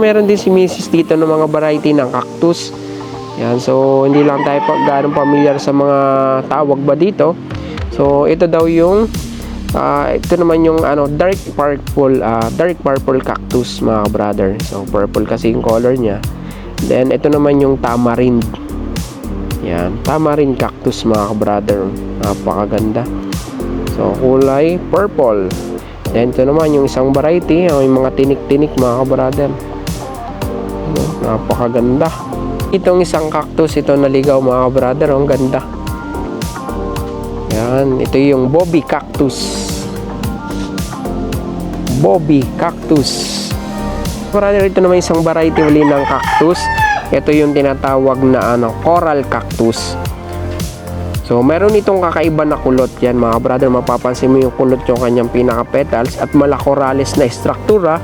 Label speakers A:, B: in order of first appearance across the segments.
A: Meron din si Mrs. dito ng mga variety ng cactus. Yan, so hindi lang tayo gaano familiar sa mga tawag ba dito. So ito daw yung ito naman yung dark purple cactus, mga brother. So purple kasi yung color niya. Then ito naman yung tamarind. Yan, tamarind cactus, mga brother. Napakaganda. So kulay purple. Then ito naman yung isang variety, yung mga tinik-tinik, mga brother. Napakaganda. Itong isang cactus, ito naligaw, mga brother. Ang ganda. Yan, ito yung Bobby cactus. Bobby cactus. Brother, ito naman isang variety uli ng cactus. Ito yung tinatawag na coral cactus. So, meron itong kakaiba na kulot. Yan, mga brother, mapapansin mo yung kulot yung kanyang pinaka-petals at malakorales na struktura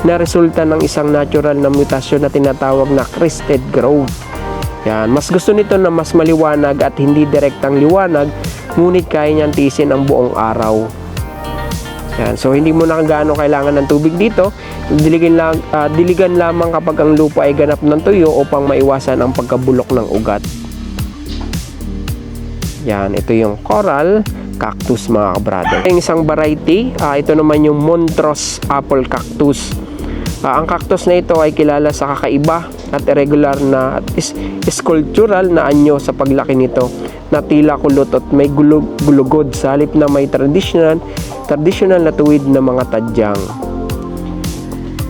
A: na resulta ng isang natural na mutasyon na tinatawag na crested growth. Yan, mas gusto nito na mas maliwanag at hindi direktang liwanag, ngunit kaya niyang tiisin ang buong araw. Yan, so hindi mo na gaano kailangan ng tubig dito. Diligan lamang kapag ang lupa ay ganap ng tuyo upang maiwasan ang pagkabulok ng ugat. Yan, ito yung coral cactus, mga brother. Yung isang variety, ito naman yung Montrose apple cactus. Ang cactus na ito ay kilala sa kakaiba at irregular na at sculptural na anyo sa paglaki nito, na tila kulot at may gulugod sa halip na may traditional na tuwid na mga tadyang.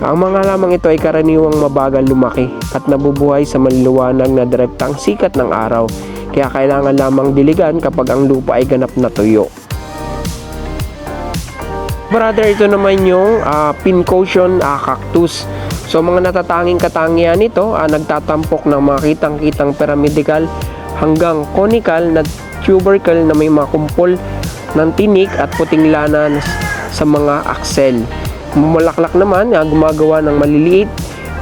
A: Ang mga lamang ito ay karaniwang mabagal lumaki at nabubuhay sa maliliwanag na direktang sikat ng araw, kaya kailangan lamang diligan kapag ang lupa ay ganap na tuyo. Brother, ito naman yung pincushion cactus. So mga natatanging katangian nito, nagtatampok ng mga kitang-kitang pyramidal hanggang conical na tubercle na may mga kumpol ng tinik at puting lana sa mga axel. Mumulaklak naman, gumagawa ng maliliit,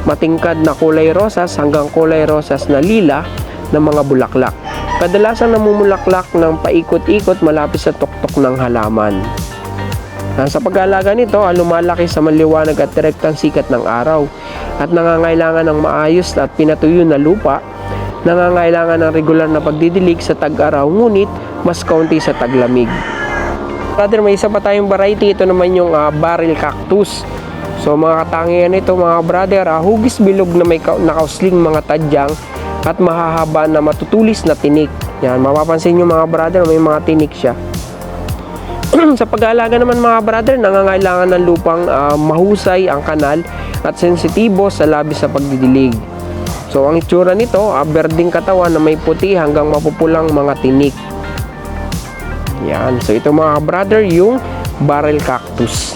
A: matingkad na kulay rosas hanggang kulay rosas na lila na mga bulaklak. Kadalasan namumulaklak ng paikot-ikot malapit sa tuktok ng halaman. Sa pag-aalaga nito, lumalaki sa maliwanag at direktang sikat ng araw at nangangailangan ng maayos at pinatuyo na lupa. Nangangailangan ng regular na pagdidilig sa tag-araw, ngunit mas kaunti sa taglamig. Brother, may isa pa tayong variety. Ito naman yung barrel cactus. So mga katangian nito, mga brother, hugis bilog na may nakausling mga tadyang at mahahaba na matutulis na tinik. Yan, mapapansin nyo, mga brother, may mga tinik siya. Sa pag-aalaga naman, mga brother, nangangailangan ng lupang mahusay ang kanal at sensitibo sa labis sa pagdidilig. So ang itsura nito, berdeng katawan na may puti hanggang mapupulang mga tinik. Yan, so ito, mga brother, yung barrel cactus.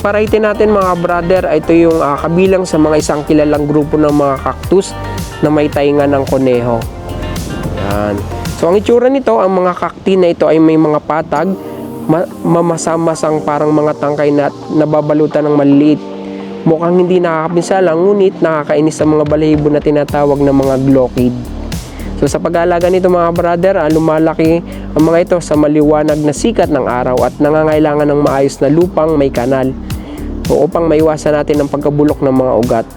A: Variety natin, mga brother, ito yung kabilang sa mga isang kilalang grupo ng mga cactus na may tainga ng koneho. Yan. So ang itsura nito, ang mga cacti na ito ay may mga patag, mamasamasang parang mga tangkay na nababalutan ng maliliit. Mukhang hindi nakakapinsala, ngunit nakakainis sa mga balahibo na tinatawag na mga glochid. So sa pag-aalaga nito, mga brother, lumalaki ang mga ito sa maliwanag na sikat ng araw at nangangailangan ng maayos na lupang may kanal, so upang maiwasan natin ang pagkabulok ng mga ugat.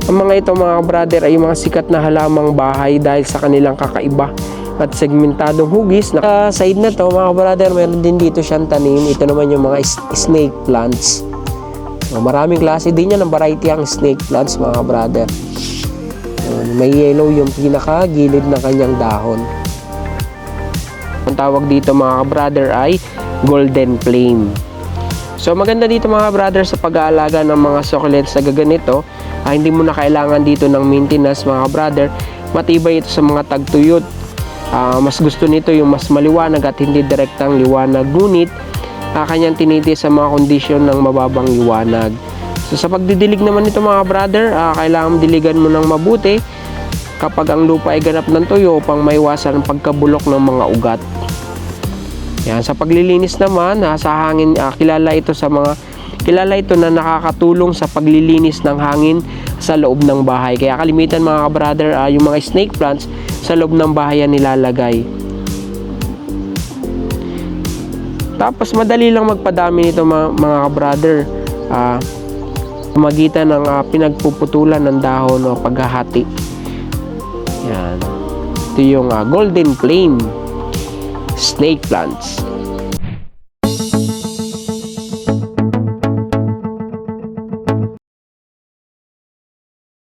A: Ang mga ito, mga brother, ay mga sikat na halamang bahay dahil sa kanilang kakaiba at segmentadong hugis. Sa side na to, mga brother, meron din dito siyang tanim. Ito naman yung mga snake plants. Maraming klase din yan ng variety ang snake plants, mga brother. May yellow yung pinaka-gilid ng kanyang dahon. Ang tawag dito, mga brother, ay golden flame. So maganda dito, mga brother, sa pag-aalaga ng mga succulents na gaganito. Hindi mo na kailangan dito ng maintenance, mga brother. Matibay ito sa mga tagtuyot. Mas gusto nito yung mas maliwanag at hindi direktang liwanag, ngunit kanyang tinitis sa mga kondisyon ng mababang liwanag. So sa pagdidilig naman nito, mga brother, kailangan diligan mo ng mabuti kapag ang lupa ay ganap ng tuyo upang maiwasan ang pagkabulok ng mga ugat. Yan, sa paglilinis naman, sa hangin, kilala ito na nakakatulong sa paglilinis ng hangin sa loob ng bahay. Kaya kalimitan mga ka-brother, yung mga snake plants sa loob ng bahay yan nilalagay. Tapos madali lang magpadami nito mga ka-brother. Magitan ng pinagpuputulan ng dahon o paghahati. Yan. Ito yung golden flame snake plants.